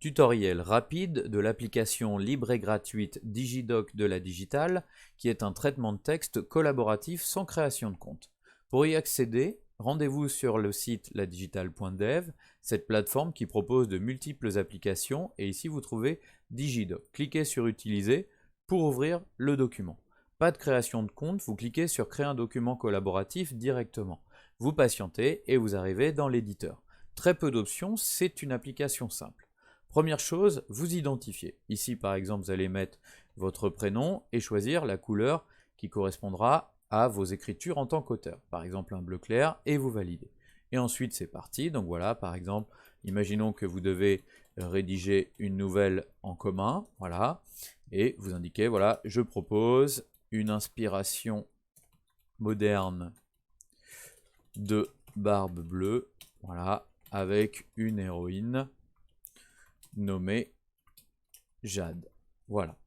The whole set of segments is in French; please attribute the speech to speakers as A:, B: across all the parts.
A: Tutoriel rapide de l'application libre et gratuite Digidoc de la Digital, qui est un traitement de texte collaboratif sans création de compte. Pour y accéder, rendez-vous sur le site ladigital.dev, cette plateforme qui propose de multiples applications, et ici vous trouvez Digidoc. Cliquez sur Utiliser pour ouvrir le document. Pas de création de compte, vous cliquez sur Créer un document collaboratif directement. Vous patientez et vous arrivez dans l'éditeur. Très peu d'options, c'est une application simple. Première chose, vous identifiez. Ici, par exemple, vous allez mettre votre prénom et choisir la couleur qui correspondra à vos écritures en tant qu'auteur. Par exemple, un bleu clair, et vous validez. Et ensuite, c'est parti. Donc voilà, par exemple, imaginons que vous devez rédiger une nouvelle en commun. Voilà. Et vous indiquez, voilà, je propose une inspiration moderne de Barbe Bleue. Voilà, avec une héroïne nommée Jade. Voilà.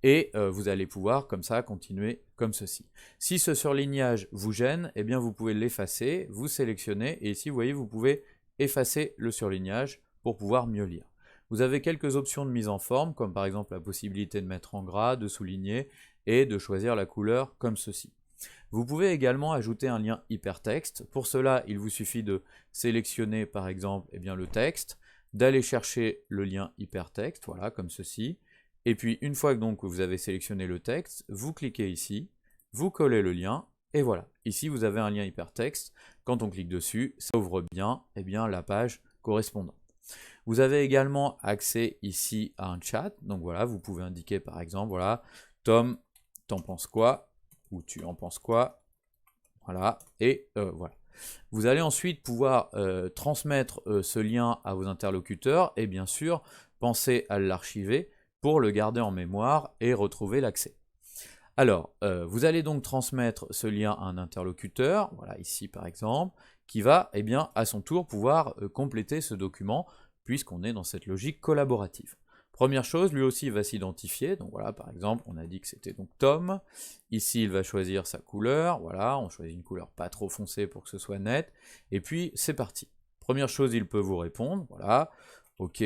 A: Et vous allez pouvoir comme ça continuer comme ceci. Si ce surlignage vous gêne, eh bien vous pouvez l'effacer, vous sélectionnez et ici vous voyez vous pouvez effacer le surlignage pour pouvoir mieux lire. Vous avez quelques options de mise en forme comme par exemple la possibilité de mettre en gras, de souligner et de choisir la couleur comme ceci. Vous pouvez également ajouter un lien hypertexte. Pour cela, il vous suffit de sélectionner par exemple le texte, d'aller chercher le lien hypertexte, voilà, comme ceci. Et puis, une fois que donc vous avez sélectionné le texte, vous cliquez ici, vous collez le lien, et voilà. Ici, vous avez un lien hypertexte. Quand on clique dessus, ça ouvre bien, la page correspondante. Vous avez également accès ici à un chat. Donc voilà, vous pouvez indiquer par exemple, voilà, Tom, t'en penses quoi? Ou tu en penses quoi? Voilà, et voilà. Vous allez ensuite pouvoir transmettre ce lien à vos interlocuteurs et bien sûr, pensez à l'archiver pour le garder en mémoire et retrouver l'accès. Alors, vous allez donc transmettre ce lien à un interlocuteur, voilà ici par exemple, qui va à son tour pouvoir compléter ce document puisqu'on est dans cette logique collaborative. Première chose, lui aussi va s'identifier, donc voilà par exemple on a dit que c'était donc Tom, ici il va choisir sa couleur, voilà, on choisit une couleur pas trop foncée pour que ce soit net, et puis c'est parti. Première chose, il peut vous répondre, voilà, ok,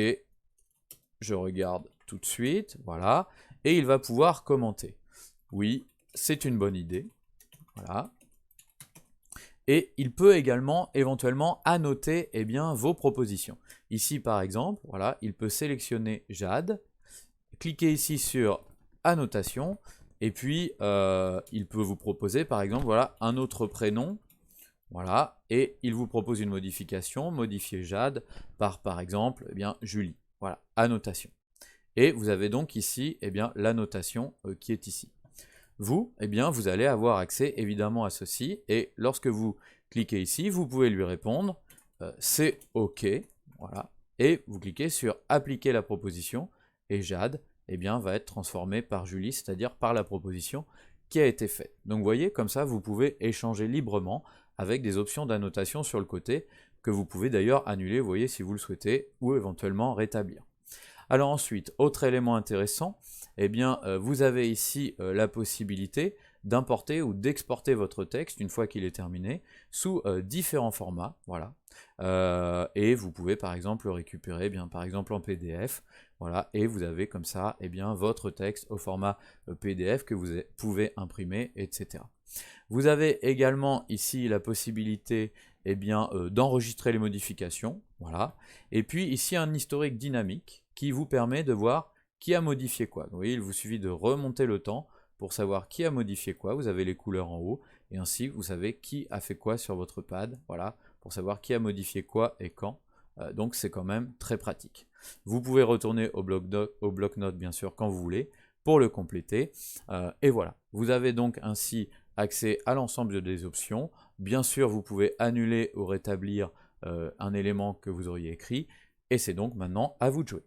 A: je regarde tout de suite, voilà, et il va pouvoir commenter. Oui, c'est une bonne idée, voilà. Et il peut également éventuellement annoter vos propositions. Ici par exemple, voilà, il peut sélectionner Jade, cliquer ici sur annotation, et puis il peut vous proposer par exemple voilà, un autre prénom, voilà, et il vous propose une modification, modifier Jade par exemple Julie, voilà, annotation. Et vous avez donc ici l'annotation qui est ici. Vous, vous allez avoir accès évidemment à ceci, et lorsque vous cliquez ici, vous pouvez lui répondre, c'est OK, voilà, et vous cliquez sur appliquer la proposition, et Jade, va être transformée par Julie, c'est-à-dire par la proposition qui a été faite. Donc vous voyez, comme ça, vous pouvez échanger librement avec des options d'annotation sur le côté, que vous pouvez d'ailleurs annuler, vous voyez, si vous le souhaitez, ou éventuellement rétablir. Alors ensuite, autre élément intéressant, vous avez ici la possibilité d'importer ou d'exporter votre texte une fois qu'il est terminé sous différents formats, voilà. Et vous pouvez par exemple le récupérer par exemple en PDF, voilà, et vous avez comme ça votre texte au format PDF que vous pouvez imprimer, etc. Vous avez également ici la possibilité d'enregistrer les modifications, voilà, et puis ici un historique dynamique qui vous permet de voir qui a modifié quoi. Vous voyez, il vous suffit de remonter le temps pour savoir qui a modifié quoi, vous avez les couleurs en haut, et ainsi vous savez qui a fait quoi sur votre pad, voilà, pour savoir qui a modifié quoi et quand, donc c'est quand même très pratique. Vous pouvez retourner au bloc-notes bien sûr quand vous voulez, pour le compléter, et voilà. Vous avez donc ainsi accès à l'ensemble des options. Bien sûr, vous pouvez annuler ou rétablir un élément que vous auriez écrit, et c'est donc maintenant à vous de jouer.